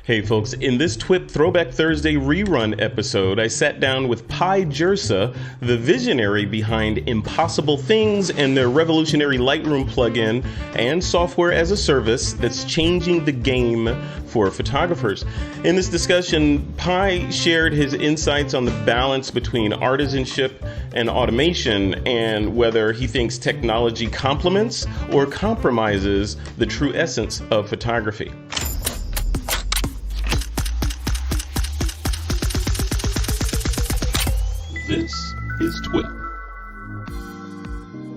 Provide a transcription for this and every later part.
Hey folks, in this TWiP Throwback Thursday rerun episode, I sat down with Pye Jirsa, the visionary behind Impossible Things and their revolutionary Lightroom plugin and software as a service that's changing the game for photographers. In this discussion, Pye shared his insights on the balance between artisanship and automation and whether he thinks technology complements or compromises the true essence of photography. This is TWiP.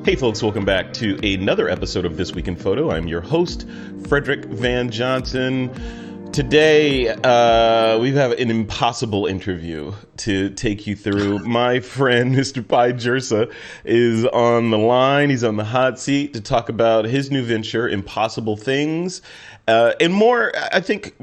Hey folks, welcome back to another episode of This Week in Photo. I'm your host, Frederick Van Johnson. Today, we have an impossible interview to take you through. My friend, Mr. Pye Jirsa, is on the line. He's on the hot seat to talk about his new venture, Impossible Things, and more. I think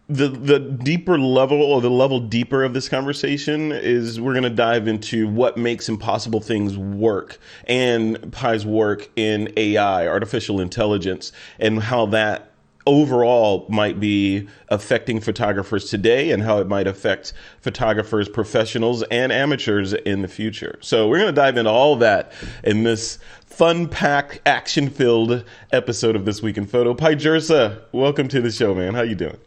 the deeper level, or the level deeper of this conversation, is we're going to dive into what makes Impossible Things work and Pye's work in AI, artificial intelligence, and how that overall might be affecting photographers today and how it might affect photographers, professionals, and amateurs in the future. So we're going to dive into all of that in this fun-packed, action-filled episode of This Week in Photo. Pye Jirsa, welcome to the show, man. How you doing?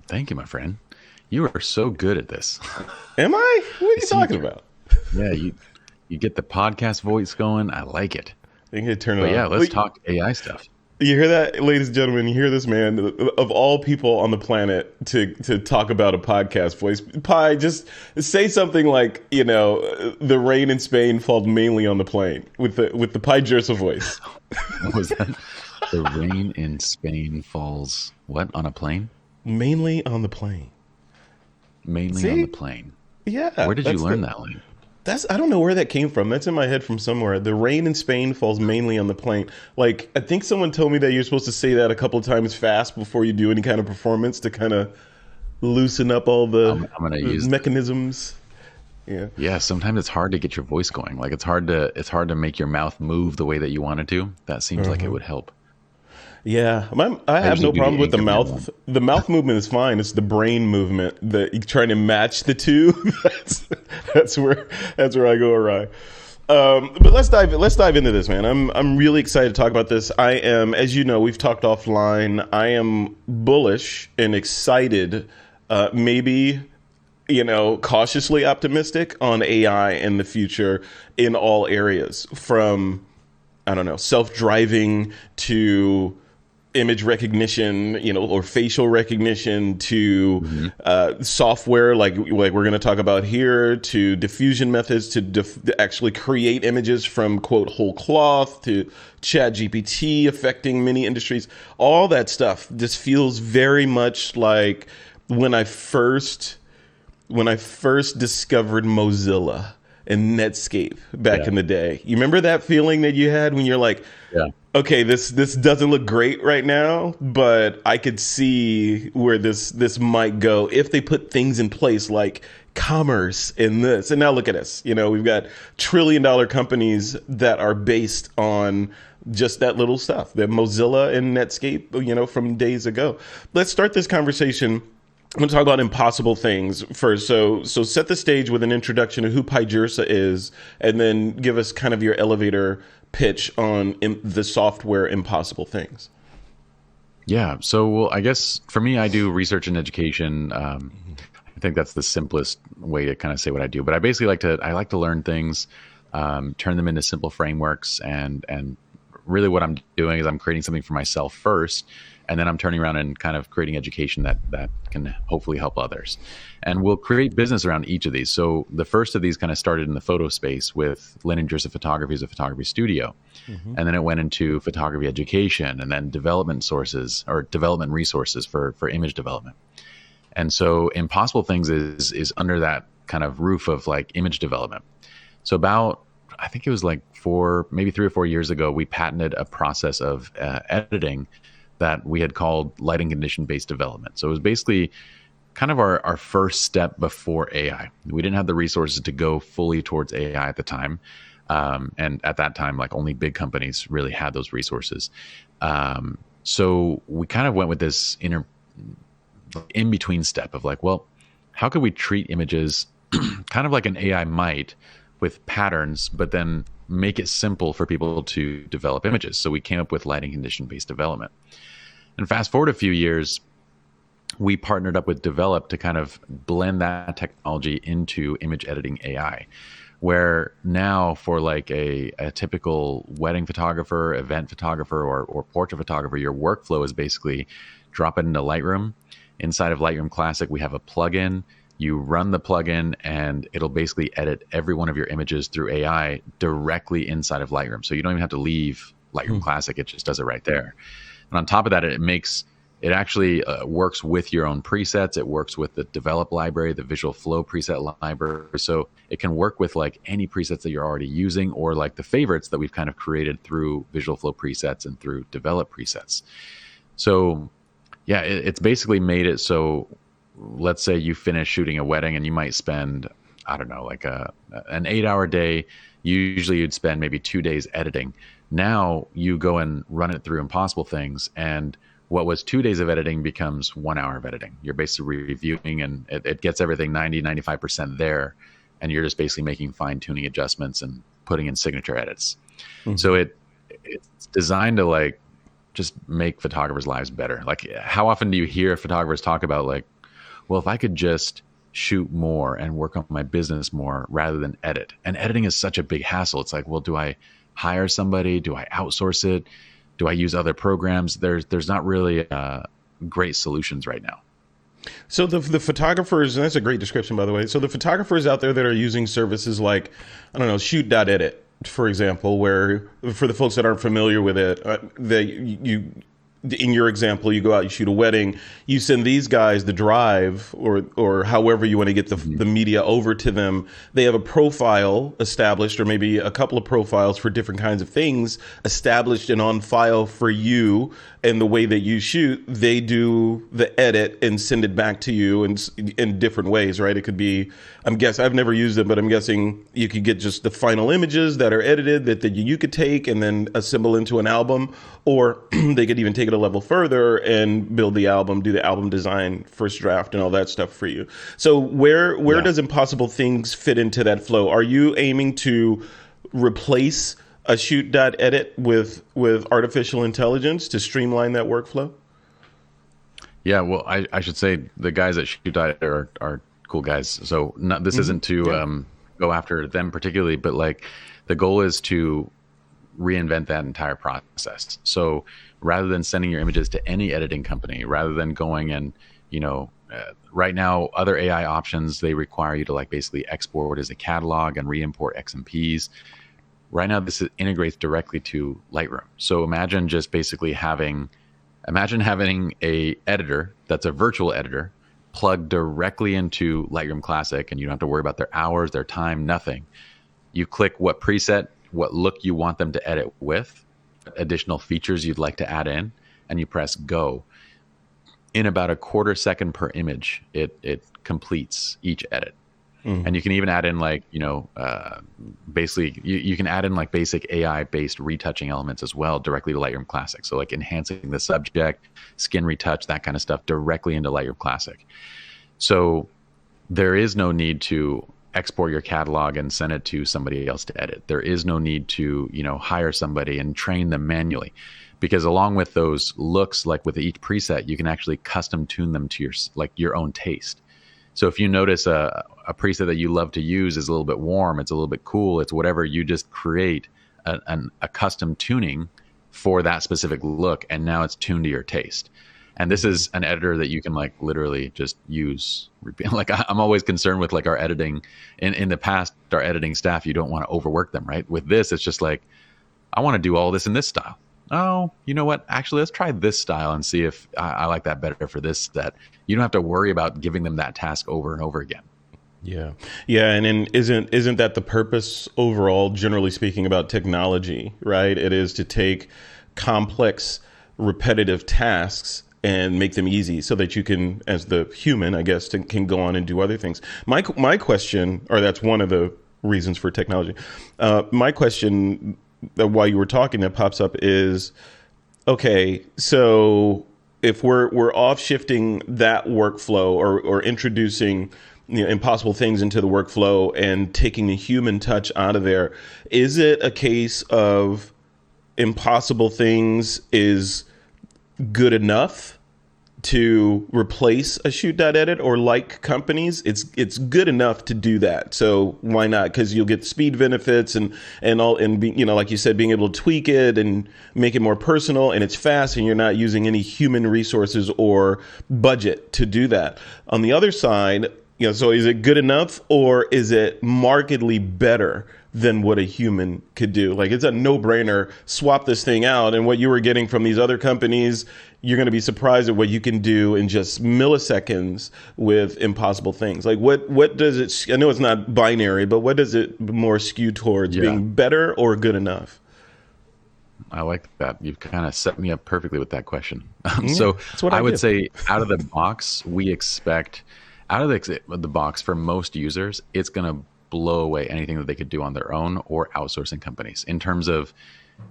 Thank you, my friend. You are so good at this. Am I? What are you talking about? Yeah, you get the podcast voice going. I like it. You can turn it on. Yeah, let's Wait, talk AI stuff. You hear that, ladies and gentlemen? You hear this man, of all people on the planet, to talk about a podcast voice. Pye, just say something like, you know, the rain in Spain falls mainly on the plane with the Pye Jirsa voice. What was that? The rain in Spain falls, what, on a plane? Mainly on the plane. Mainly on the plane. Yeah. Where did you learn that line? I don't know where that came from. That's in my head from somewhere. The rain in Spain falls mainly on the plane. Like, I think someone told me that you're supposed to say that a couple of times fast before you do any kind of performance to kind of loosen up all the mechanisms. Yeah. Yeah. Sometimes it's hard to get your voice going. Like it's hard to make your mouth move the way that you want it to. That seems like it would help. Yeah, I have no problem with the mouth. The mouth movement is fine. It's the brain movement that you're trying to match the two. that's where I go awry. But let's dive into this, man. I'm really excited to talk about this. I am, as you know, we've talked offline. I am bullish and excited, maybe, you know, cautiously optimistic on AI in the future in all areas, from, I don't know, self-driving to image recognition, you know, or facial recognition to software like we're going to talk about here, to diffusion methods to actually create images from, quote, whole cloth, to ChatGPT affecting many industries. All that stuff just feels very much like when I first discovered Mozilla and Netscape back in the day. You remember that feeling that you had when you're like, okay, this doesn't look great right now, but I could see where this might go if they put things in place like commerce in this. And now look at us. You know, we've got trillion-dollar companies that are based on just that little stuff, that Mozilla and Netscape, you know, from days ago. Let's start this conversation. I'm going to talk about Impossible Things first. So set the stage with an introduction of who Pye Jirsa is, and then give us kind of your elevator pitch on the software Impossible Things. Yeah. So, well, I guess for me, I do research and education. I think that's the simplest way to kind of say what I do. But I basically like to learn things, turn them into simple frameworks, and really what I'm doing is I'm creating something for myself first, and then I'm turning around and kind of creating education that can hopefully help others. And we'll create business around each of these. So the first of these kind of started in the photo space with Lynn and Jirsa Photography as a photography studio. And then it went into photography education, and then development sources or development resources for image development. And so Impossible Things is under that kind of roof of like image development. So about, I think it was like maybe 3 or 4 years ago, we patented a process of editing that we had called lighting condition based development. So it was basically kind of our first step before AI. We didn't have the resources to go fully towards AI at the time. And at that time, like only big companies really had those resources. So we kind of went with this in between step of like, well, how could we treat images kind of like an AI might with patterns, but then make it simple for people to develop images? So we came up with lighting condition based development. And fast forward a few years, we partnered up with TWiP to kind of blend that technology into image editing AI, where now for like a typical wedding photographer, event photographer, or portrait photographer, your workflow is basically drop it into Lightroom. Inside of Lightroom Classic, we have a plugin. You run the plugin and it'll basically edit every one of your images through AI directly inside of Lightroom. So you don't even have to leave Lightroom Classic. It just does it right there. And on top of that, it actually works with your own presets. It works with the TWiP library, the visual flow preset library. So it can work with like any presets that you're already using, or like the favorites that we've kind of created through visual flow presets and through TWiP presets. So yeah, it's basically made it so, let's say you finish shooting a wedding and you might spend, I don't know, like an 8-hour day. Usually you'd spend maybe 2 days editing. Now you go and run it through Impossible Things, and what was 2 days of editing becomes 1 hour of editing. You're basically reviewing, and it gets everything 95% there. And you're just basically making fine tuning adjustments and putting in signature edits. Mm-hmm. So it's designed to like just make photographers' lives better. Like, how often do you hear photographers talk about like, well, if I could just shoot more and work on my business more rather than edit. And editing is such a big hassle. It's like, well, do I hire somebody? Do I outsource it? Do I use other programs? There's not really great solutions right now. So the photographers, and that's a great description, by the way. So the photographers out there that are using services like, I don't know, shoot.edit, for example, where for the folks that aren't familiar with it, in your example, you go out, you shoot a wedding, you send these guys the drive or however you want to get the media over to them. They have a profile established, or maybe a couple of profiles for different kinds of things established and on file for you. And the way that you shoot, they do the edit and send it back to you in different ways, right? It could be, I've never used it, but I'm guessing you could get just the final images that are edited that you could take and then assemble into an album, or they could even take it a level further and build the album, do the album design, first draft, and all that stuff for you. So where does Impossible Things fit into that flow? Are you aiming to replace a shoot.edit with artificial intelligence to streamline that workflow? Yeah, well, I should say the guys at shoot.edit are cool guys. So this isn't to go after them particularly, but like the goal is to reinvent that entire process. So rather than sending your images to any editing company, rather than going and, right now, other AI options, they require you to like basically export as a catalog and re-import XMPs. Right now, this integrates directly to Lightroom. So imagine just basically having a editor that's a virtual editor plugged directly into Lightroom Classic, and you don't have to worry about their hours, their time, nothing. You click what preset, what look you want them to edit with, additional features you'd like to add in, and you press go. In about a quarter second per image, it completes each edit. Mm-hmm. And you can even add in like, basically you can add in like basic AI based retouching elements as well directly to Lightroom Classic. So like enhancing the subject, skin retouch, that kind of stuff directly into Lightroom Classic. So there is no need to export your catalog and send it to somebody else to edit. There is no need to, hire somebody and train them manually, because along with those looks, like with each preset, you can actually custom tune them to your own taste. So if you notice a preset that you love to use is a little bit warm, it's a little bit cool, it's whatever, you just create a custom tuning for that specific look, and now it's tuned to your taste. And this is an editor that you can like literally just use. Like I'm always concerned with like our editing. In the past, our editing staff, you don't want to overwork them, right? With this, it's just like, I want to do all this in this style. Oh, you know what? Actually, let's try this style and see if I like that better for this set. You don't have to worry about giving them that task over and over again. Yeah. And then isn't that the purpose overall, generally speaking, about technology, right? It is to take complex, repetitive tasks and make them easy so that you can, as the human, I guess, can go on and do other things. My question, or that's one of the reasons for technology. My question while you were talking that pops up is, okay, so if we're off shifting that workflow or introducing impossible things into the workflow and taking the human touch out of there, is it a case of impossible things is good enough to replace a shoot.edit, or like companies, it's good enough to do that? So why not? Because you'll get speed benefits and be, like you said, being able to tweak it and make it more personal, and it's fast, and you're not using any human resources or budget to do that. On the other side, so is it good enough, or is it markedly better than what a human could do? Like, it's a no-brainer. Swap this thing out, and what you were getting from these other companies, you're going to be surprised at what you can do in just milliseconds with impossible things. Like, what does it? I know it's not binary, but what does it more skew towards? Being better or good enough? I like that. You've kind of set me up perfectly with that question. So I would say out of the box, we expect out of the box for most users, it's going to blow away anything that they could do on their own or outsourcing companies in terms of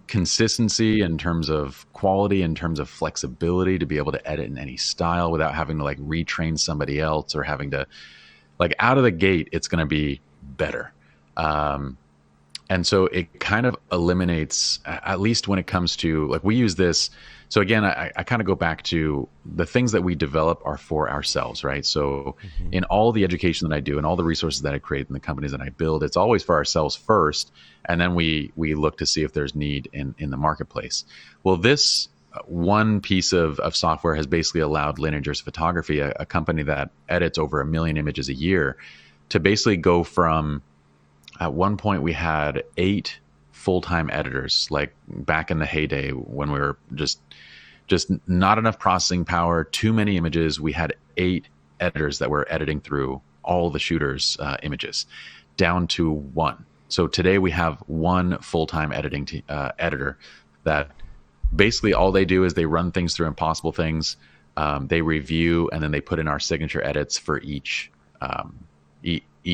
consistency, in terms of quality, in terms of flexibility to be able to edit in any style without having to like retrain somebody else or having to like out of the gate, it's going to be better. And so it kind of eliminates, at least when it comes to like, we use this. So again, I kind of go back to the things that we develop are for ourselves, right? So in all the education that I do and all the resources that I create in the companies that I build, it's always for ourselves first. And then we look to see if there's need in the marketplace. Well, this one piece of software has basically allowed Lightroom Jirsa Photography, a company that edits over 1 million images a year, to basically go from, at one point we had 8 full-time editors, like back in the heyday when we were just not enough processing power, too many images. We had 8 editors that were editing through all the shooters' images, down to 1. So today we have 1 full-time editing editor that basically all they do is they run things through impossible things, they review, and then they put in our signature edits for each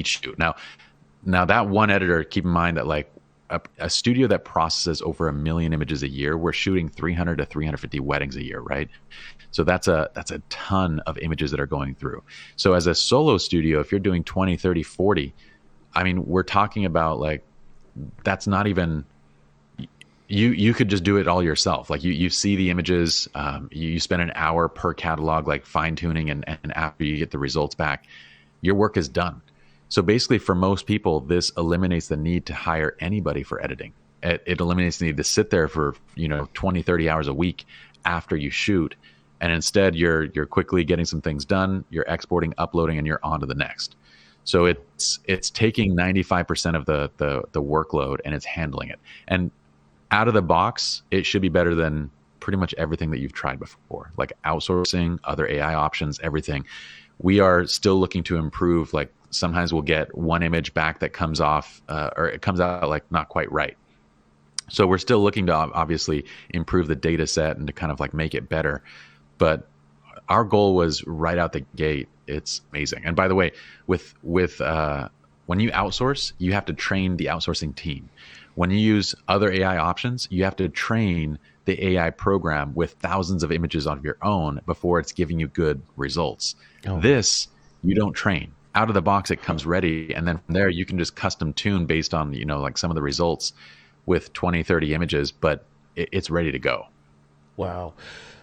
shoot. Now that 1 editor, keep in mind that like a studio that processes over 1 million images a year, we're shooting 300 to 350 weddings a year, right? So that's a ton of images that are going through. So as a solo studio, if you're doing 20, 30, 40, I mean, we're talking about like, that's not even, you could just do it all yourself. Like you see the images, you spend an hour per catalog, like fine tuning, and after you get the results back, your work is done. So basically for most people, this eliminates the need to hire anybody for editing. It eliminates the need to sit there for 20, 30 hours a week after you shoot. And instead you're quickly getting some things done, you're exporting, uploading, and you're on to the next. So it's taking 95% of the workload and it's handling it. And out of the box, it should be better than pretty much everything that you've tried before, like outsourcing, other AI options, everything. We are still looking to improve. Like sometimes we'll get 1 image back that comes off or it comes out like not quite right. So we're still looking to obviously improve the data set and to kind of like make it better. But our goal was right out the gate. It's amazing. And by the way, with when you outsource, you have to train the outsourcing team. When you use other AI options, you have to train the AI program with thousands of images of your own before it's giving you good results. Oh. This, you don't train. Out of the box, it comes ready. And then from there, you can just custom tune based on, like some of the results with 20, 30 images, but it's ready to go. Wow.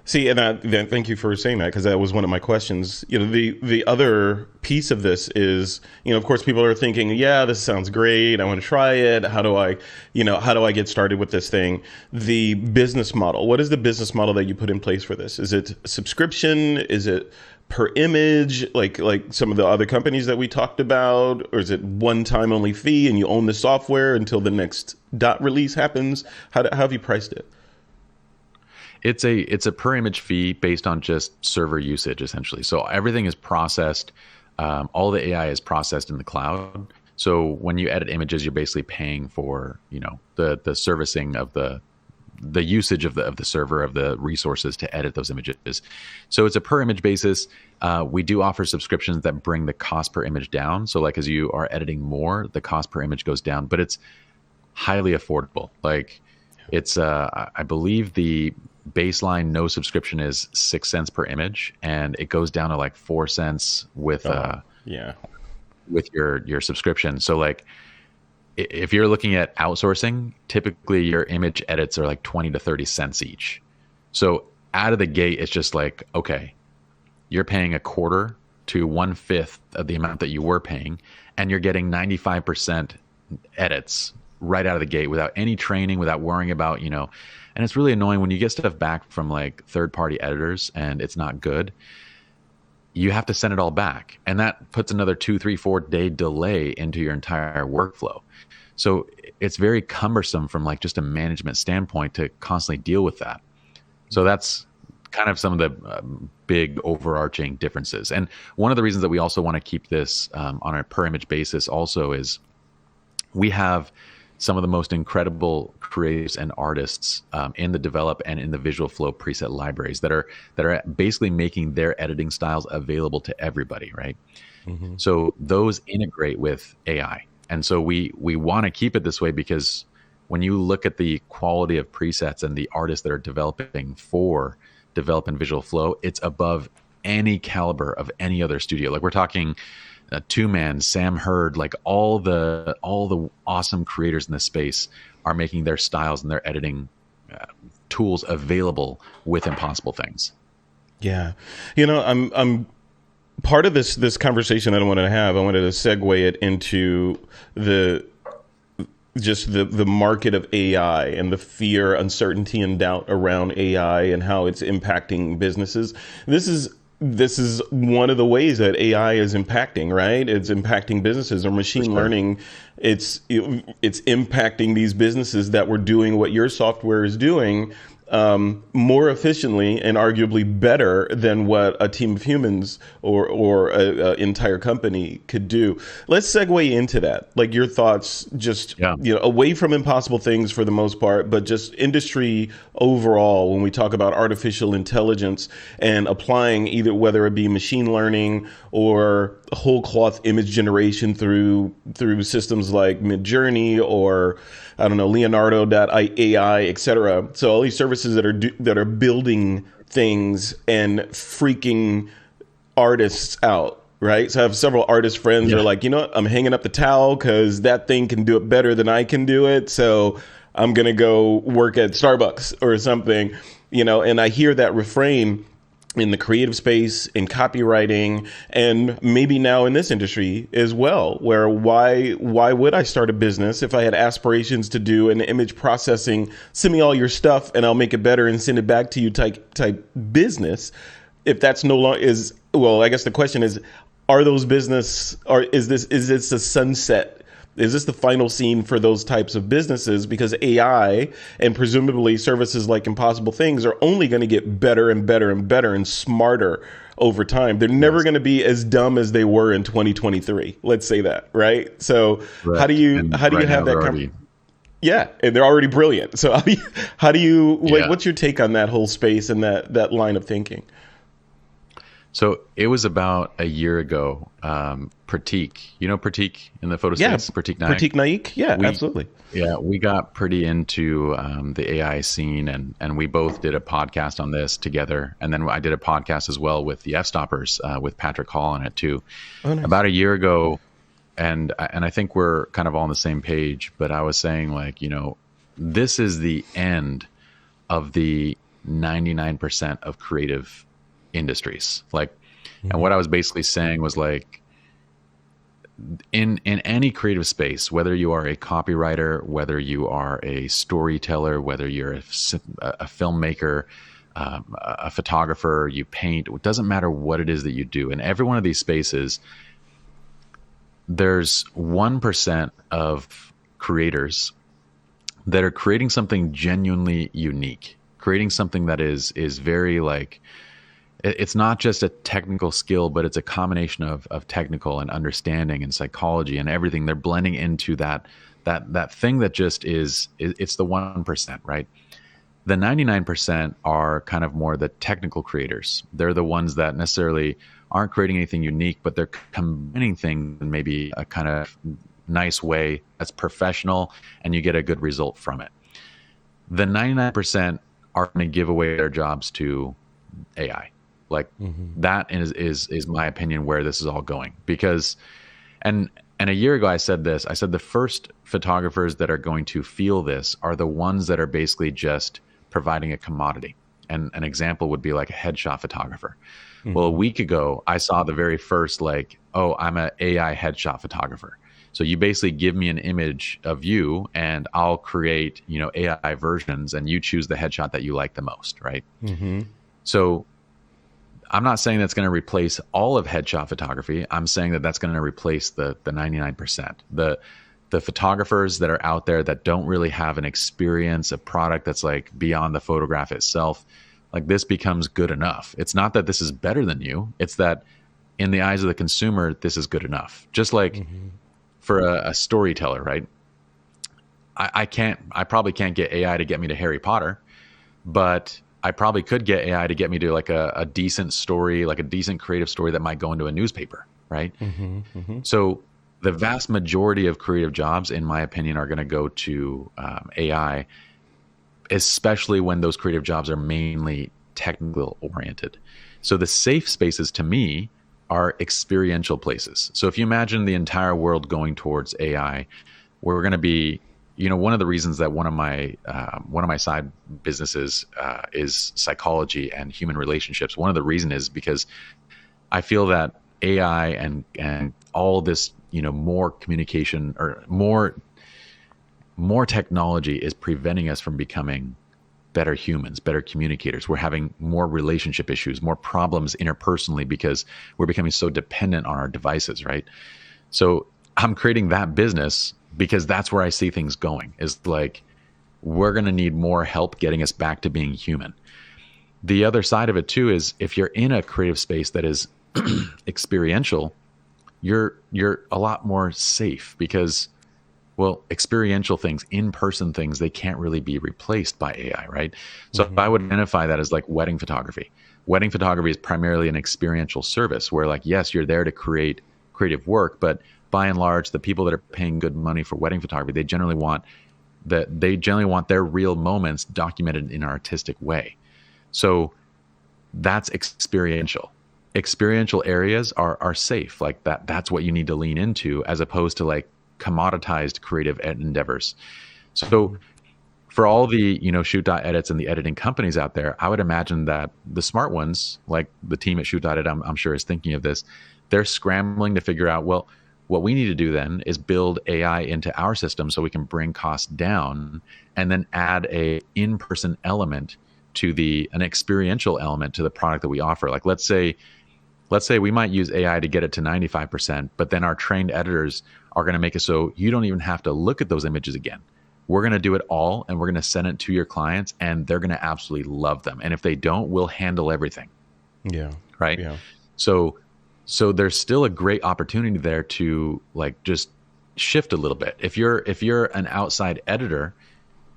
See, and thank you for saying that, because that was one of my questions. The other piece of this is, of course, people are thinking, yeah, this sounds great. I want to try it. How do I get started with this thing? The business model. What is the business model that you put in place for this? Is it subscription? Is it per image, like some of the other companies that we talked about? Or is it one-time only fee and you own the software until the next dot release happens? How have you priced it? It's a per image fee based on just server usage, essentially. So everything is processed. All the AI is processed in the cloud. So when you edit images, you're basically paying for the servicing of the usage of the server, of the resources to edit those images. So it's a per image basis. We do offer subscriptions that bring the cost per image down. So like as you are editing more, the cost per image goes down, but it's highly affordable. Like it's I believe the baseline no subscription is 6 cents per image, and it goes down to like 4 cents with with your subscription. So like if you're looking at outsourcing, typically your image edits are like 20 to 30 cents each. So out of the gate, it's just like, okay, you're paying a quarter to 1/5 of the amount that you were paying, and you're getting 95% edits right out of the gate without any training, without worrying about, and it's really annoying when you get stuff back from like third-party editors and it's not good. You have to send it all back, and that puts another 2, 3, 4 day delay into your entire workflow. So it's very cumbersome from like just a management standpoint to constantly deal with that. So that's kind of some of the big overarching differences. And one of the reasons that we also want to keep this on a per image basis also is we have some of the most incredible creatives and artists in the develop and in the visual flow preset libraries that are basically making their editing styles available to everybody, right? Mm-hmm. So those integrate with AI. And so we want to keep it this way because when you look at the quality of presets and the artists that are developing for develop in visual flow, it's above any caliber of any other studio. Like we're talking Two Man, Sam Hurd, like all the awesome creators in this space are making their styles and their editing tools available with Impossible Things. Yeah, I'm part of this conversation that I wanted to have. I wanted to segue it into the market of AI and the fear, uncertainty, and doubt around AI and how it's impacting businesses. This is one of the ways that AI is impacting, right? It's impacting businesses or machine learning. It's impacting these businesses that were doing what your software is doing more efficiently and arguably better than what a team of humans or an entire company could do. Let's segue into that. Like your thoughts, just away from Impossible Things for the most part, but just industry overall. When we talk about artificial intelligence and applying either whether it be machine learning or whole cloth image generation through systems like Midjourney or I don't know, Leonardo.ai, et cetera. So all these services that are building things and freaking artists out, right? So I have several artist friends that are like, you know what, I'm hanging up the towel because that thing can do it better than I can do it. So I'm going to go work at Starbucks or something, and I hear that refrain in the creative space, in copywriting, and maybe now in this industry as well, where why would I start a business if I had aspirations to do an image processing, send me all your stuff and I'll make it better and send it back to you type business? If that's no longer I guess the question is, are those business, or is this a sunset? Is this the final scene for those types of businesses? Because AI and presumably services like Impossible Things are only going to get better and better and better and smarter over time. They're never going to be as dumb as they were in 2023. Let's say that, right? So how do you have that conversation? Yeah, and they're already brilliant. So how do you what's your take on that whole space and that line of thinking? So it was about a year ago. Pratik, Pratik in the photo space? Pratik Naik. Pratik Naik, absolutely. Yeah, we got pretty into the AI scene, and we both did a podcast on this together. And then I did a podcast as well with the F-Stoppers with Patrick Hall on it too. Oh, nice. About a year ago, and I think we're kind of all on the same page, but I was saying like, this is the end of the 99% of creative industries. And what I was basically saying was like, in any creative space, whether you are a copywriter, whether you are a storyteller, whether you're a filmmaker, a photographer, you paint, it doesn't matter what it is that you do. In every one of these spaces, there's 1% of creators that are creating something genuinely unique, creating something that is very like, it's not just a technical skill, but it's a combination of technical and understanding and psychology and everything. They're blending into that thing that just it's the 1%, right? The 99% are kind of more the technical creators. They're the ones that necessarily aren't creating anything unique, but they're combining things in maybe a kind of nice way that's professional, and you get a good result from it. The 99% are going to give away their jobs to AI. Like that is my opinion where this is all going. Because and a year ago I said this. I said the first photographers that are going to feel this are the ones that are basically just providing a commodity. And an example would be like a headshot photographer. Well, a week ago I saw the very first like, oh, I'm an AI headshot photographer. So you basically give me an image of you and I'll create, AI versions and you choose the headshot that you like the most, right? So I'm not saying that's going to replace all of headshot photography. I'm saying that that's going to replace the 99%. The photographers that are out there that don't really have an experience, a product that's like beyond the photograph itself, like this becomes good enough. It's not that this is better than you. It's that in the eyes of the consumer, this is good enough. Just like for a storyteller, right? I probably can't get AI to get me to Harry Potter, but I probably could get AI to get me to like a decent story, like a decent creative story that might go into a newspaper, right? So the vast majority of creative jobs, in my opinion, are going to go to AI, especially when those creative jobs are mainly technical oriented. So the safe spaces to me are experiential places. So if you imagine the entire world going towards AI, we're going to be, one of the reasons that one of my side businesses is psychology and human relationships. One of the reasons is because I feel that AI and all this, more communication or more technology is preventing us from becoming better humans, better communicators. We're having more relationship issues, more problems interpersonally because we're becoming so dependent on our devices, right? So I'm creating that business because that's where I see things going, is like, we're going to need more help getting us back to being human. The other side of it too is if you're in a creative space that is experiential, you're a lot more safe because, well, experiential things, in-person things, they can't really be replaced by AI, right? So I would identify that as like wedding photography. Wedding photography is primarily an experiential service where, like, yes, you're there to create creative work, but by and large, the people that are paying good money for wedding photography, they generally want their real moments documented in an artistic way. So that's experiential. Experiential areas are safe. Like that's what you need to lean into, as opposed to like commoditized creative endeavors. So for all the, Shoot.edits and the editing companies out there, I would imagine that the smart ones, like the team at Shoot.edit, I'm sure is thinking of this. They're scrambling to figure out, well, what we need to do then is build AI into our system so we can bring costs down and then add a in-person element to an experiential element to the product that we offer. Like let's say we might use AI to get it to 95%, but then our trained editors are going to make it so you don't even have to look at those images again. We're going to do it all and we're going to send it to your clients and they're going to absolutely love them. And if they don't, we'll handle everything. Yeah. Right. Yeah. So there's still a great opportunity there to like just shift a little bit. If you're an outside editor,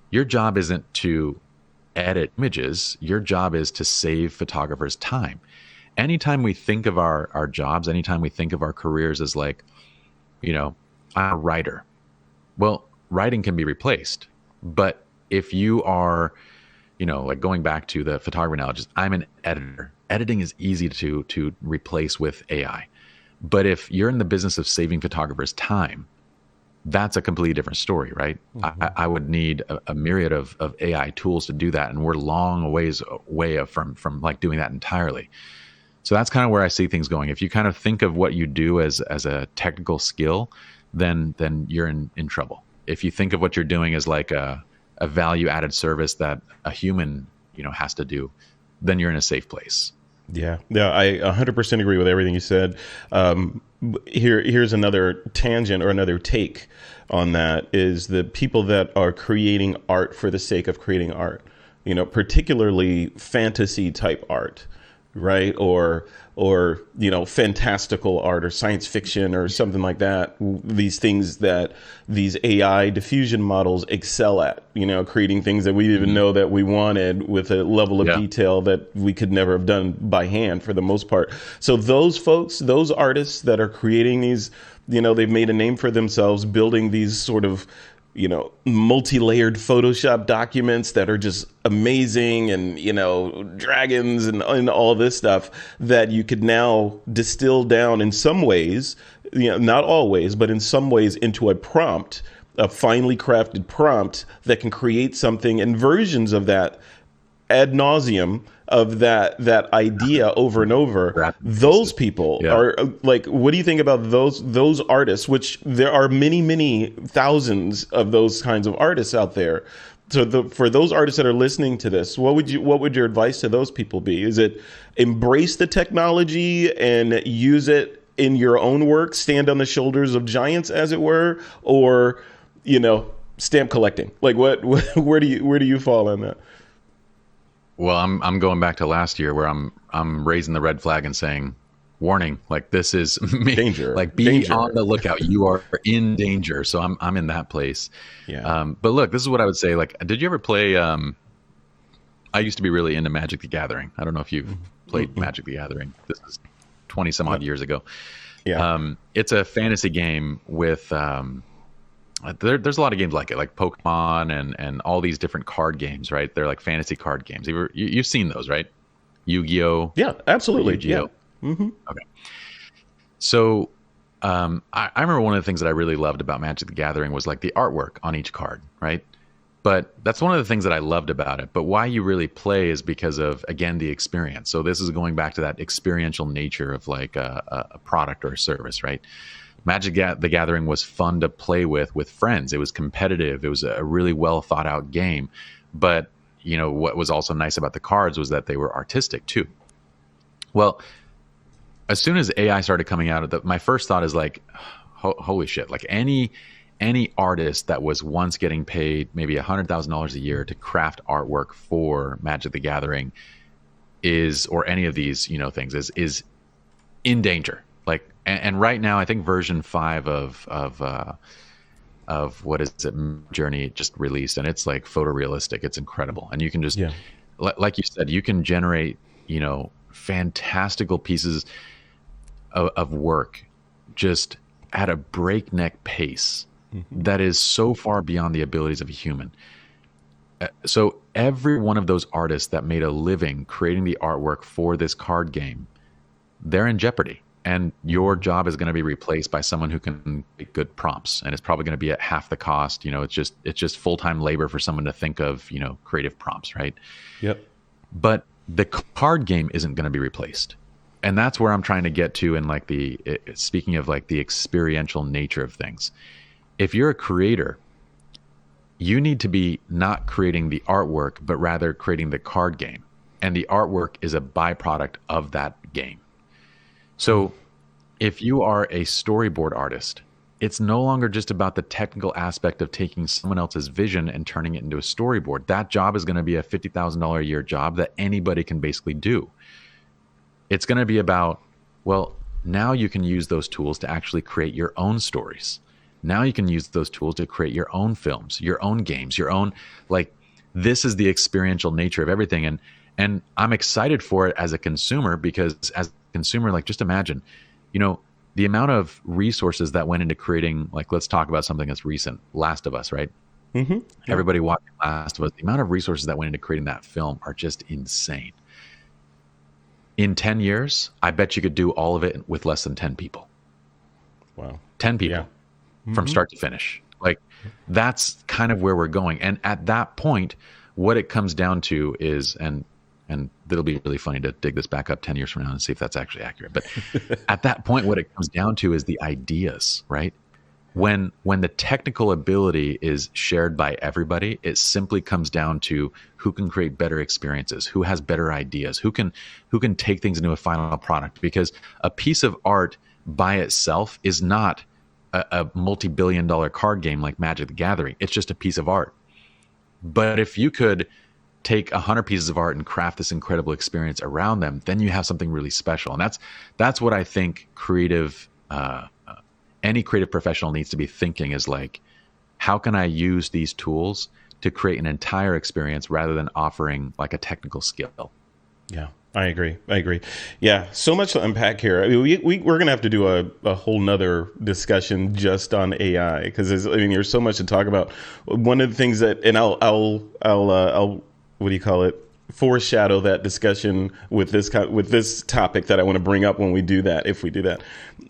your job isn't to edit images. Your job is to save photographers time. Anytime we think of our jobs, anytime we think of our careers as like, I'm a writer. Well, writing can be replaced. But if you are, like going back to the photography analogy, I'm an editor. Editing is easy to replace with AI. But if you're in the business of saving photographers time, that's a completely different story, right? I would need a myriad of AI tools to do that. And we're long ways away from like doing that entirely. So that's kind of where I see things going. If you kind of think of what you do as a technical skill, then you're in trouble. If you think of what you're doing as like a value added service that a human, has to do, then you're in a safe place. Yeah, I 100% agree with everything you said. Here's another tangent or another take on that is the people that are creating art for the sake of creating art, particularly fantasy type art. Right. Or, fantastical art or science fiction or something like that. These things that these AI diffusion models excel at, creating things that we didn't even know that we wanted with a level of detail that we could never have done by hand for the most part. So those folks, those artists that are creating these, they've made a name for themselves building these sort of multi-layered Photoshop documents that are just amazing, and dragons and all this stuff that you could now distill down in some ways, not always, but in some ways, into a prompt, a finely crafted prompt that can create something, and versions of that ad nauseum, of that idea over and over. Those people are like, what do you think about those artists, which there are many thousands of those kinds of artists out there? So for those artists that are listening to this, what would your advice to those people be? Is it embrace the technology and use it in your own work, stand on the shoulders of giants, as it were, or stamp collecting? Like, where do you fall on that? Well, I'm going back to last year, where I'm raising the red flag and saying, warning, like, this is danger. Like, be on the lookout. You are in danger. So I'm in that place. Yeah. But look, this is what I would say. Like, did you ever play? I used to be really into Magic the Gathering. I don't know if you've played Magic the Gathering. This is 20 some odd years ago. Yeah. It's a fantasy game with. There's a lot of games like it, like Pokemon and all these different card games, right? They're like fantasy card games. You've seen those, right? Yu-Gi-Oh! Yeah, absolutely. Yu-Gi-Oh! Yeah. Mm-hmm. Okay. So I remember one of the things that I really loved about Magic the Gathering was like the artwork on each card, right? But that's one of the things that I loved about it. But why you really play is because of, again, the experience. So this is going back to that experiential nature of like a product or a service, right? Magic the Gathering was fun to play with friends. It was competitive. It was a really well thought out game. But, what was also nice about the cards was that they were artistic too. Well, as soon as AI started coming out, my first thought is like, holy shit, like any artist that was once getting paid maybe $100,000 a year to craft artwork for Magic the Gathering or any of these, things is in danger. Like, and right now, I think version 5 of what is it, Journey just released, and it's like photorealistic. It's incredible, and you can just, like you said, you can generate, fantastical pieces of work just at a breakneck pace that is so far beyond the abilities of a human. So every one of those artists that made a living creating the artwork for this card game, they're in jeopardy. And your job is going to be replaced by someone who can make good prompts, and it's probably going to be at half the cost. It's just full-time labor for someone to think of, creative prompts, right? Yep. But the card game isn't going to be replaced, and that's where I'm trying to get to. In like speaking of like the experiential nature of things, if you're a creator, you need to be not creating the artwork, but rather creating the card game, and the artwork is a byproduct of that game. So if you are a storyboard artist, it's no longer just about the technical aspect of taking someone else's vision and turning it into a storyboard. That job is going to be a $50,000 a year job that anybody can basically do. It's going to be about, well, now you can use those tools to actually create your own stories. Now you can use those tools to create your own films, your own games, your own, like, this is the experiential nature of everything. And I'm excited for it as a consumer, because as a consumer, like, just imagine, the amount of resources that went into creating, like, let's talk about something that's recent, Last of Us, right? Mm-hmm. Yeah. Everybody watching Last of Us, the amount of resources that went into creating that film are just insane. In 10 years, I bet you could do all of it with less than 10 people. Wow. 10 people from start to finish. Like, that's kind of where we're going. And at that point, what it comes down to is, and it'll be really funny to dig this back up 10 years from now and see if that's actually accurate. But at that point, what it comes down to is the ideas, right? When the technical ability is shared by everybody, it simply comes down to who can create better experiences, who has better ideas, who can take things into a final product. Because a piece of art by itself is not a multi-billion-dollar card game like Magic the Gathering. It's just a piece of art. But if you could take 100 pieces of art and craft this incredible experience around them, then you have something really special. And that's what I think any creative professional needs to be thinking, is like, how can I use these tools to create an entire experience rather than offering like a technical skill? Yeah, I agree. I agree. Yeah, so much to unpack here. I mean, we're going to have to do a whole nother discussion just on AI because I mean, there's so much to talk about. One of the things that, and I'll what do you call it? Foreshadow that discussion with this topic that I want to bring up when we do that, if we do that,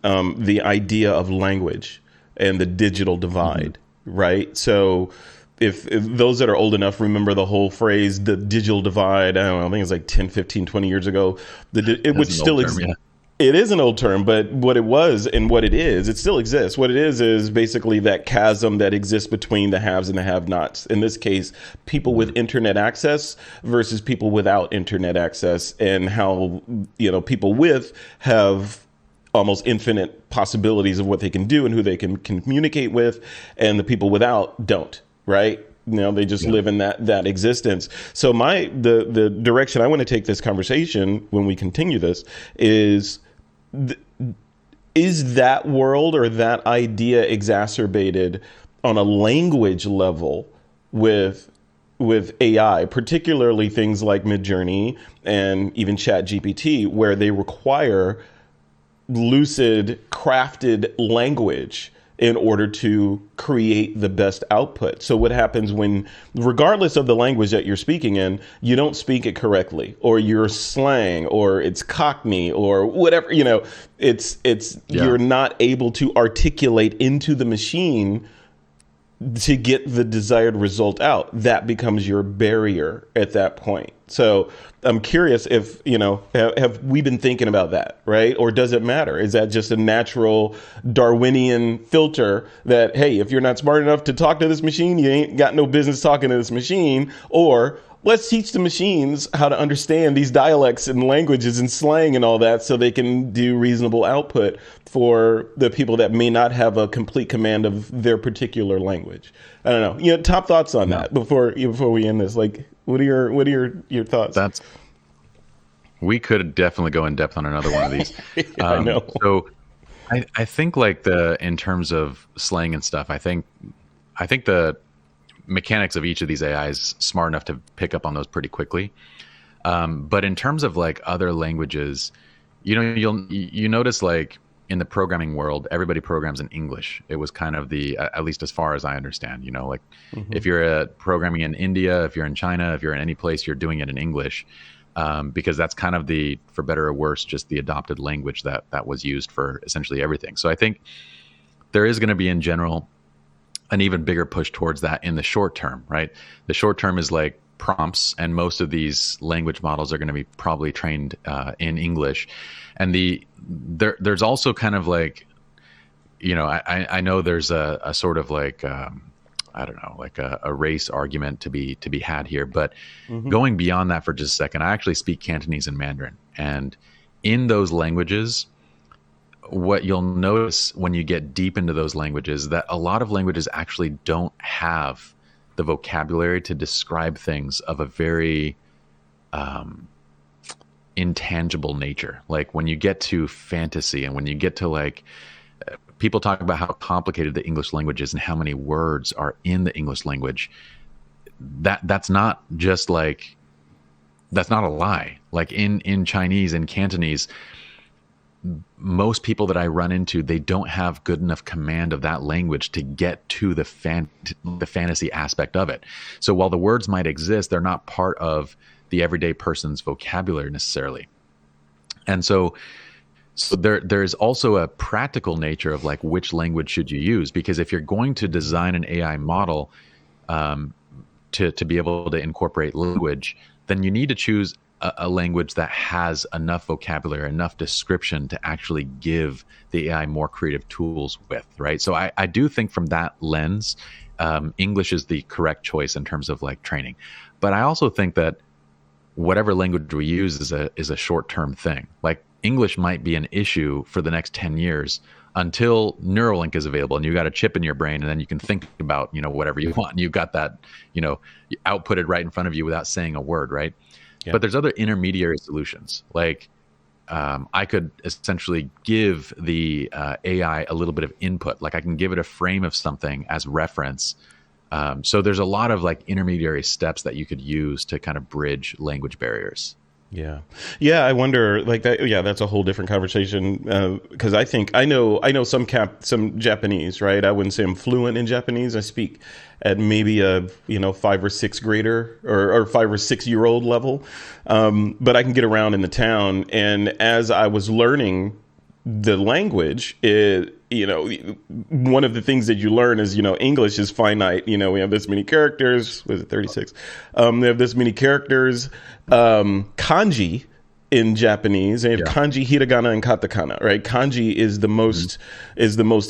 the idea of language and the digital divide, right? So if those that are old enough remember the whole phrase, the digital divide, I don't know, I think it's like 10, 15, 20 years ago, which still exists. It is an old term, but what it was and what it is, it still exists. What it is basically that chasm that exists between the haves and the have-nots. In this case, people with internet access versus people without internet access, and how, you know, people with have almost infinite possibilities of what they can do and who they can communicate with, and the people without don't, right? You know, they just live in that existence. So the direction I want to take this conversation when we continue this is that world or that idea exacerbated on a language level with AI, particularly things like Midjourney and even ChatGPT, where they require lucid, crafted language in order to create the best output. So what happens when, regardless of the language that you're speaking in, you don't speak it correctly, or you're slang, or it's Cockney, or whatever, you know, you're not able to articulate into the machine to get the desired result out. That becomes your barrier at that point. So I'm curious if, you know, have we been thinking about that, right? Or does it matter? Is that just a natural Darwinian filter that, hey, if you're not smart enough to talk to this machine, you ain't got no business talking to this machine? Or let's teach the machines how to understand these dialects and languages and slang and all that so they can do reasonable output for the people that may not have a complete command of their particular language. I don't know. You know, top thoughts on that before we end this. Like, what are your thoughts? We could definitely go in depth on another one of these. I know. So I think like in terms of slang and stuff, I think the mechanics of each of these AIs smart enough to pick up on those pretty quickly. But in terms of like other languages, you know, you notice like in the programming world, everybody programs in English. It was kind of at least as far as I understand, you know, like if you're programming in India, if you're in China, if you're in any place, you're doing it in English, because that's kind of for better or worse, just the adopted language that was used for essentially everything. So I think there is going to be in general an even bigger push towards that in the short term, right? The short term is like prompts, and most of these language models are going to be probably trained in English. And there's also kind of like, you know, I know there's a sort of like I don't know, like a race argument to be had here, but going beyond that for just a second, I actually speak Cantonese and Mandarin, and in those languages, what you'll notice when you get deep into those languages, that a lot of languages actually don't have the vocabulary to describe things of a very intangible nature. Like when you get to fantasy, and when you get to like, people talk about how complicated the English language is and how many words are in the English language. That's not just like, that's not a lie. Like in Chinese and Cantonese, most people that I run into, they don't have good enough command of that language to get to the fantasy aspect of it. So while the words might exist, they're not part of the everyday person's vocabulary necessarily. And so there's also a practical nature of like, which language should you use? Because if you're going to design an AI model to be able to incorporate language, then you need to choose a language that has enough vocabulary, enough description to actually give the AI more creative tools with, right? So I do think from that lens, English is the correct choice in terms of like training. But I also think that whatever language we use is a short-term thing. Like English might be an issue for the next 10 years until Neuralink is available and you got a chip in your brain, and then you can think about, you know, whatever you want. And you've got that, you know, outputted right in front of you without saying a word, right? Yeah. But there's other intermediary solutions. Like I could essentially give the AI a little bit of input. Like I can give it a frame of something as reference. So there's a lot of like intermediary steps that you could use to kind of bridge language barriers. Yeah. Yeah, I wonder like that. Yeah, that's a whole different conversation. Because I think I know some Japanese, right? I wouldn't say I'm fluent in Japanese. I speak at maybe a 5 or 6 grader or 5 or 6 year old level. But I can get around in the town, and as I was learning the language, one of the things that you learn is, English is finite. We have this many characters. Was it 36? They have this many characters. Kanji in Japanese, they have kanji, hiragana, and katakana, right? Kanji is the most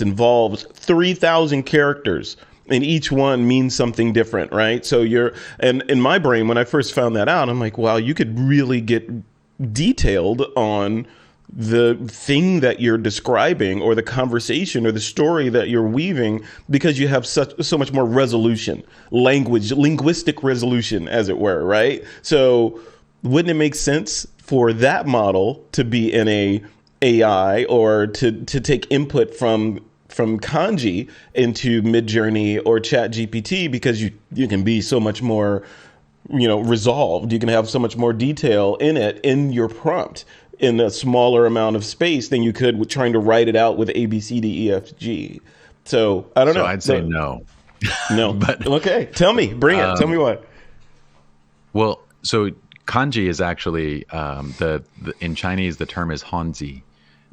involved. 3,000 characters. And each one means something different, right? So and in my brain, when I first found that out, I'm like, wow, you could really get detailed on the thing that you're describing, or the conversation, or the story that you're weaving, because you have so much more resolution, linguistic resolution, as it were, right? So wouldn't it make sense for that model to be in a AI, or to take input from kanji into Midjourney or ChatGPT, because you can be so much more resolved. You can have so much more detail in your prompt in a smaller amount of space than you could with trying to write it out with A, B, C, D, E, F, G. So I don't know. I'd say no. No. But okay. Tell me. Bring it. Tell me what. Well, so kanji is actually in Chinese the term is honzi.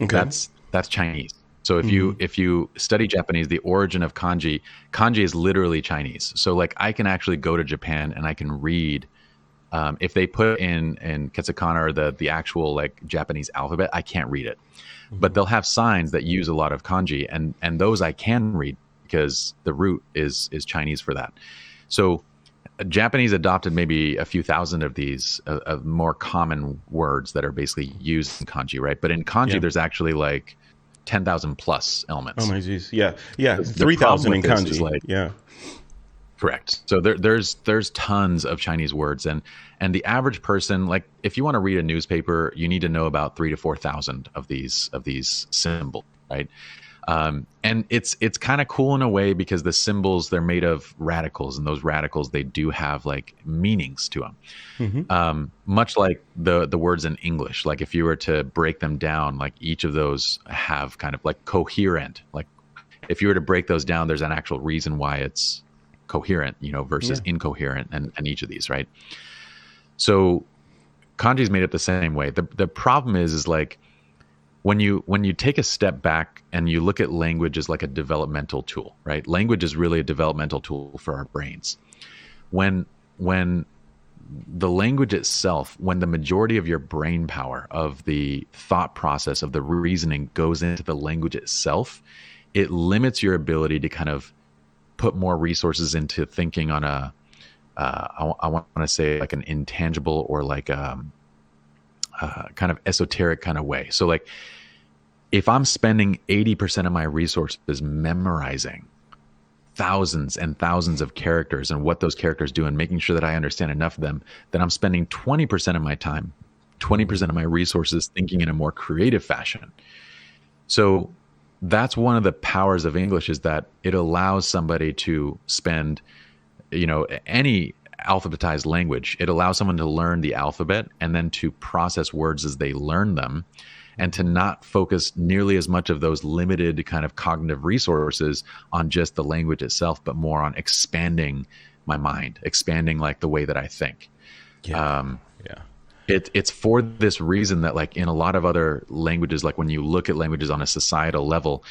Okay. That's Chinese. So if you study Japanese, the origin of kanji is literally Chinese. So like I can actually go to Japan and I can read. If they put in katakana, or the actual like Japanese alphabet, I can't read it. But they'll have signs that use a lot of kanji, and those I can read because the root is Chinese for that. So Japanese adopted maybe a few thousand of these of more common words that are basically used in kanji, right? But in kanji, there's actually like 10,000 plus elements. Oh my geez, yeah. 3,000 in kanji, Correct. So there's tons of Chinese words, and the average person, like if you want to read a newspaper, you need to know about 3,000 to 4,000 of these symbols, right? And it's kind of cool in a way, because the symbols, they're made of radicals, and those radicals, they do have like meanings to them. Much like the words in English, like if you were to break them down, like each of those have kind of like coherent, like if you were to break those down, there's an actual reason why it's coherent, versus incoherent, and each of these, right? So kanji is made up the same way. The problem is like when you take a step back and you look at language as like a developmental tool, right? Language is really a developmental tool for our brains. When the language itself, when the majority of your brain power, of the thought process, of the reasoning goes into the language itself, it limits your ability to kind of put more resources into thinking on I want to say like an intangible, or like kind of esoteric kind of way. So like if I'm spending 80% of my resources memorizing thousands and thousands of characters and what those characters do, and making sure that I understand enough of them, then I'm spending 20% of my time, 20% of my resources thinking in a more creative fashion. So that's one of the powers of English, is that it allows somebody to spend, any alphabetized language, it allows someone to learn the alphabet and then to process words as they learn them, and to not focus nearly as much of those limited kind of cognitive resources on just the language itself, but more on expanding my mind, expanding like the way that I think. It's for this reason that like in a lot of other languages, like when you look at languages on a societal level,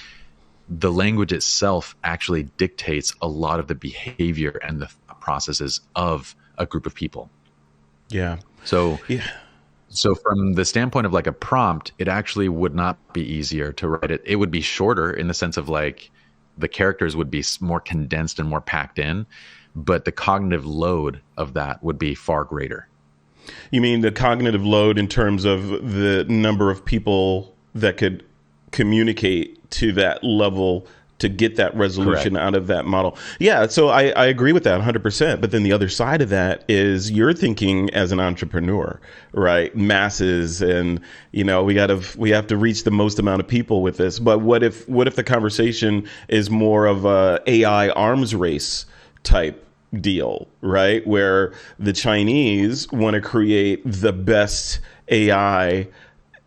the language itself actually dictates a lot of the behavior and the processes of a group of people. So from the standpoint of like a prompt, it actually would not be easier to write it. It would be shorter in the sense of like the characters would be more condensed and more packed in, but the cognitive load of that would be far greater. You mean the cognitive load in terms of the number of people that could communicate to that level to get that resolution out of that model? Yeah, so I agree with that 100%. But then the other side of that is you're thinking as an entrepreneur, right? Masses, and we have to reach the most amount of people with this. But what if the conversation is more of a AI arms race type deal, right? Where the Chinese want to create the best AI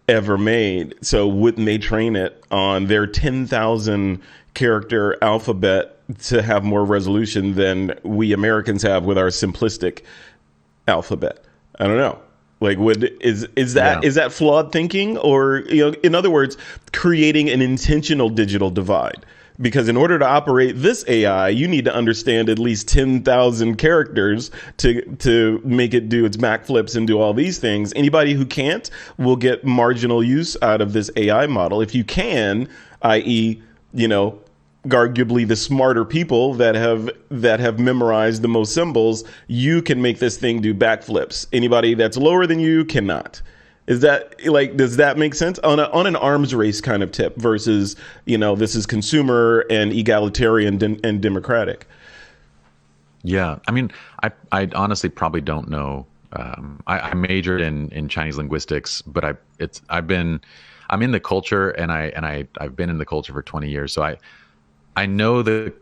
ever made. So wouldn't they train it on their 10,000 character alphabet to have more resolution than we Americans have with our simplistic alphabet? I don't know. Like, is that flawed thinking, or, in other words, creating an intentional digital divide? Because in order to operate this AI, you need to understand at least 10,000 characters to make it do its backflips and do all these things. Anybody who can't will get marginal use out of this AI model. If you can, i.e., arguably the smarter people that have memorized the most symbols, you can make this thing do backflips. Anybody that's lower than you cannot. Is that, does that make sense on an arms race kind of tip versus, this is consumer and egalitarian and democratic? Yeah. I mean, I honestly probably don't know. I majored in Chinese linguistics, but I'm in the culture, and I've been in the culture for 20 years. So I know the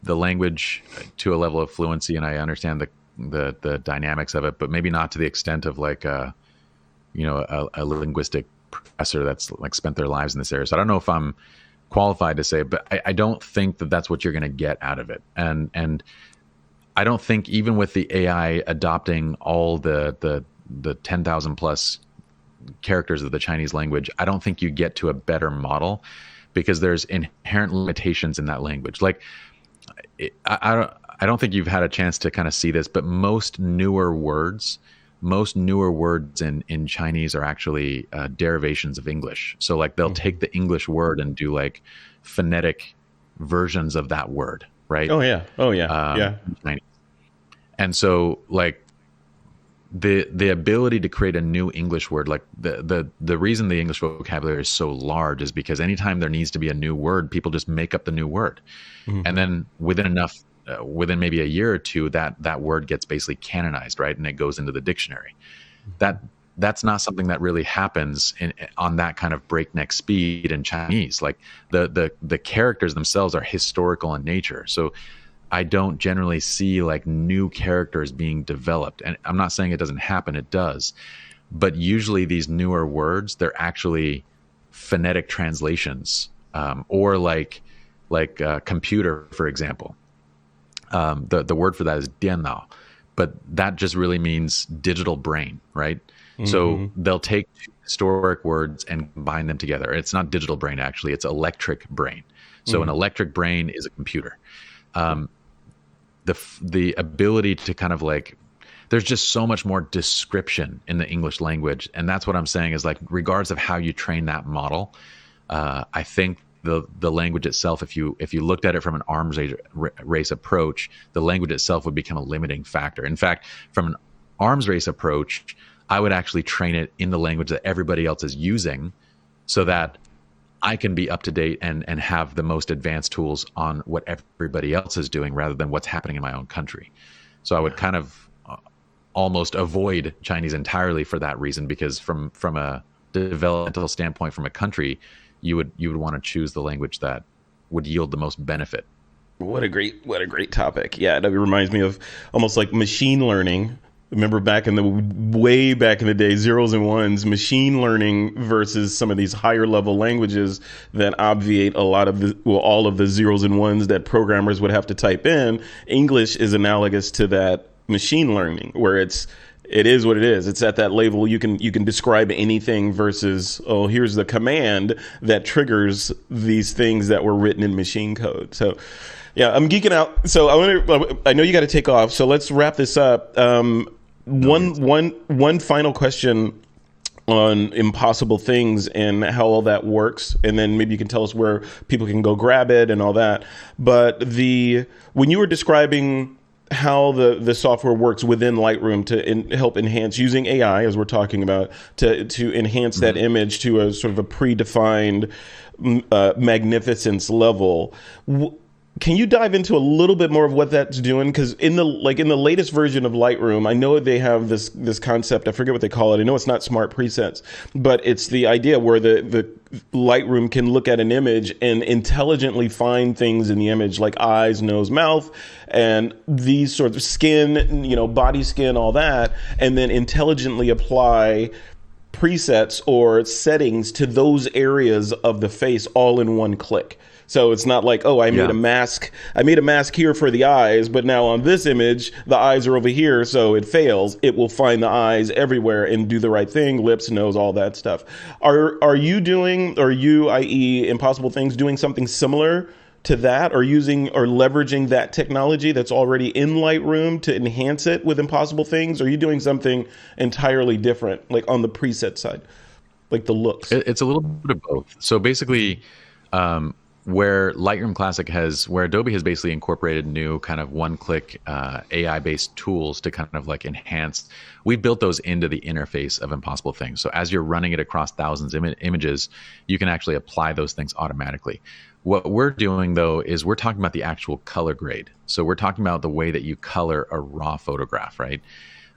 language to a level of fluency, and I understand the dynamics of it, but maybe not to the extent of a linguistic professor that's spent their lives in this area. So I don't know if I'm qualified to say, but I don't think that that's what you're going to get out of it. And I don't think, even with the AI adopting all the 10,000 plus characters of the Chinese language, I don't think you get to a better model, because there's inherent limitations in that language. I don't think you've had a chance to kind of see this, but most newer words in Chinese are actually derivations of English. So they'll take the English word and do phonetic versions of that word, right? Oh yeah. Yeah. Chinese. And so the ability to create a new English word, the reason the English vocabulary is so large is because anytime there needs to be a new word, people just make up the new word. Mm-hmm. And then within maybe a year or two, that word gets basically canonized, right? And it goes into the dictionary. That's not something that really happens on that kind of breakneck speed in Chinese. The characters themselves are historical in nature. So I don't generally see new characters being developed. And I'm not saying it doesn't happen, it does. But usually these newer words, they're actually phonetic translations, or computer, for example. The word for that is diannao, but that just really means digital brain, right? Mm-hmm. So they'll take historic words and combine them together. It's not digital brain, actually, it's electric brain. So an electric brain is a computer. The ability to kind of there's just so much more description in the English language. And that's what I'm saying is regardless of how you train that model, I think the language itself, if you looked at it from an arms race approach, the language itself would become a limiting factor. In fact, from an arms race approach, I would actually train it in the language that everybody else is using, so that I can be up to date and have the most advanced tools on what everybody else is doing, rather than what's happening in my own country. So I would kind of almost avoid Chinese entirely for that reason, because from a developmental standpoint, from a country, you would want to choose the language that would yield the most benefit. What a great topic. Yeah, that reminds me of almost like machine learning. Remember way back in the day, zeros and ones, machine learning versus some of these higher level languages that obviate all of the zeros and ones that programmers would have to type in. English is analogous to that machine learning, where it is what it is. It's at that level you can describe anything versus, here's the command that triggers these things that were written in machine code. So yeah, I'm geeking out. So I know you got to take off. So let's wrap this up. One final question on impossible things and how all that works, and then maybe you can tell us where people can go grab it and all that. But when you were describing how the software works within Lightroom to help enhance, using AI as we're talking about, to enhance that image to a sort of a predefined magnificence level, Can you dive into a little bit more of what that's doing? Because in the latest version of Lightroom, I know they have this concept. I forget what they call it. I know it's not smart presets, but it's the idea where the Lightroom can look at an image and intelligently find things in the image, like eyes, nose, mouth, and these sorts of skin, body skin, all that, and then intelligently apply presets or settings to those areas of the face all in one click. So it's not like, oh, I made a mask here for the eyes, but now on this image, the eyes are over here, so it fails. It will find the eyes everywhere and do the right thing, lips, nose, all that stuff. Are you, i.e. Impossible Things, doing something similar to that, or using or leveraging that technology that's already in Lightroom to enhance it with Impossible Things? Or are you doing something entirely different, like on the preset side, like the looks? It's a little bit of both. So basically, where Lightroom Classic where Adobe has basically incorporated new kind of one-click AI-based tools to kind of like enhance, we built those into the interface of Impossible Things. So as you're running it across thousands of images, you can actually apply those things automatically. What we're doing, though, is we're talking about the actual color grade. So we're talking about the way that you color a raw photograph, right?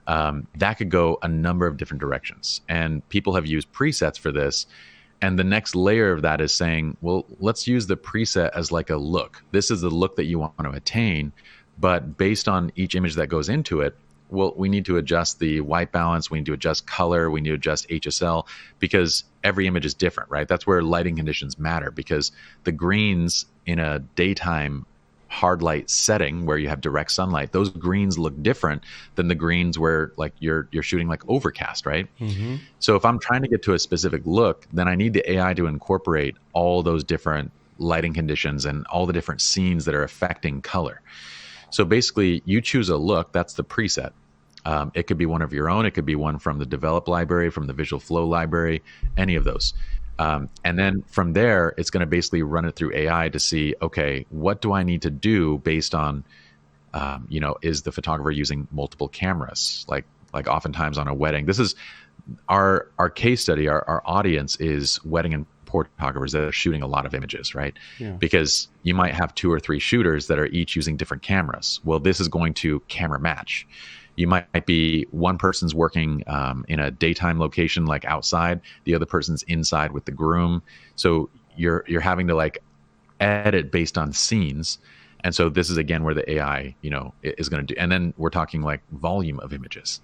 That could go a number of different directions. And people have used presets for this. And the next layer of that is saying, well, let's use the preset as like a look. This is the look that you want to attain. But based on each image that goes into it, well, we need to adjust the white balance. We need to adjust color. We need to adjust HSL, because every image is different, right? That's where lighting conditions matter, because the greens in a daytime hard light setting where you have direct sunlight, those greens look different than the greens where like you're shooting like overcast, right? Mm-hmm. So if I'm trying to get to a specific look, then I need the AI to incorporate all those different lighting conditions and all the different scenes that are affecting color. So basically you choose a look, that's the preset. It could be one of your own, it could be one from the develop library, from the visual flow library, any of those. And then from there, it's going to basically run it through AI to see, okay, what do I need to do based on, is the photographer using multiple cameras? Like oftentimes on a wedding, this is our case study, our audience is wedding and photographers that are shooting a lot of images, right? Yeah. Because you might have 2 or 3 shooters that are each using different cameras. Well, this is going to camera match. You might be one person's working in a daytime location, like outside, the other person's inside with the groom. So you're having to like edit based on scenes. And so this is again where the AI, is going to do. And then we're talking like volume of images.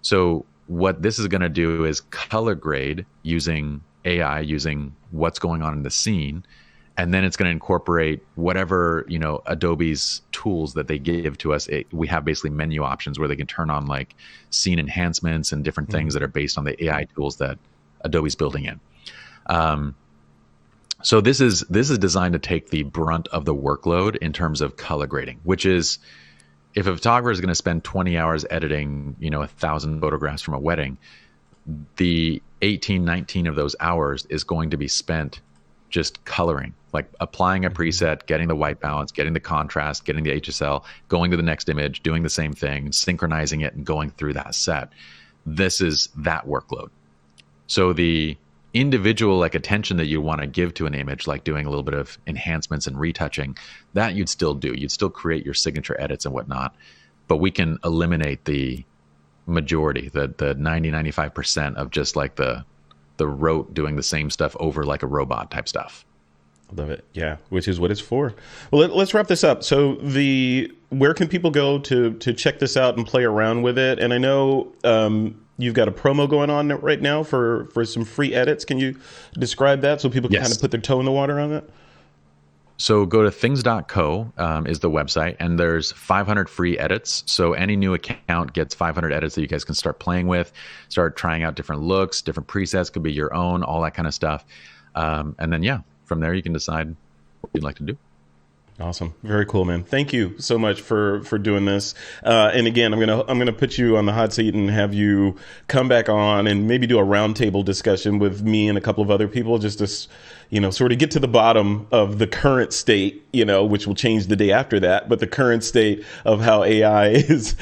So what this is going to do is color grade using AI, using what's going on in the scene. And then it's going to incorporate whatever, Adobe's tools that they give to us. We have basically menu options where they can turn on like scene enhancements and different things that are based on the AI tools that Adobe's building in. So this is designed to take the brunt of the workload in terms of color grading, which is, if a photographer is going to spend 20 hours editing, 1,000 photographs from a wedding, the 18, 19 of those hours is going to be spent just coloring, like applying a preset, getting the white balance, getting the contrast, getting the HSL, going to the next image, doing the same thing, synchronizing it, and going through that set. This is that workload. So the individual like attention that you want to give to an image, like doing a little bit of enhancements and retouching, that you'd still do. You'd still create your signature edits and whatnot, but we can eliminate the majority, the 90, 95% of just like the rote doing the same stuff over like a robot type stuff. Love it. Yeah, which is what it's for. Well, let's wrap this up. So where can people go to check this out and play around with it? And I know you've got a promo going on right now for some free edits. Can you describe that so people can kind of put their toe in the water on it? So go to things.co is the website, and there's 500 free edits. So any new account gets 500 edits that you guys can start playing with, start trying out different looks, different presets, could be your own, all that kind of stuff. And then, from there you can decide what you'd like to do. Awesome. Very cool, man. Thank you so much for doing this. And again, I'm gonna put you on the hot seat and have you come back on and maybe do a roundtable discussion with me and a couple of other people, just to, sort of get to the bottom of the current state which will change the day after that. But the current state of how AI is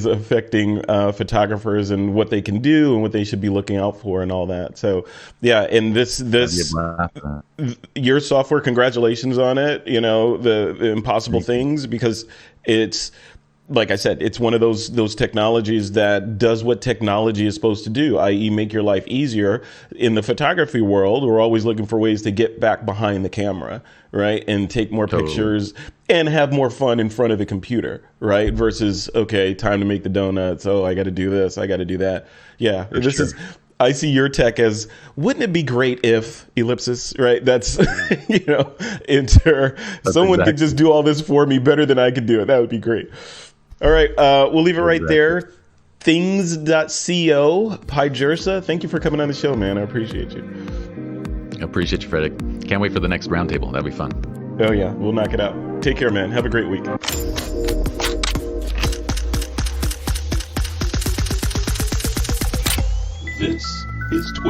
affecting photographers and what they can do and what they should be looking out for and all that. So yeah, and this your software, congratulations on it. The impossible things, because it's, like I said, it's one of those technologies that does what technology is supposed to do, i.e. make your life easier. In the photography world, we're always looking for ways to get back behind the camera, right? And take more pictures and have more fun in front of the computer, right? Versus, okay, time to make the donuts. Oh, I got to do this. I got to do that. Yeah. I see your tech as, wouldn't it be great if ellipsis, right? That's, someone could just do all this for me better than I could do it. That would be great. All right. We'll leave it right there. Things.co, Pye Jirsa. Thank you for coming on the show, man. I appreciate you. I appreciate you, Frederick. Can't wait for the next roundtable. That'll be fun. Oh, yeah. We'll knock it out. Take care, man. Have a great week. This is TWiP.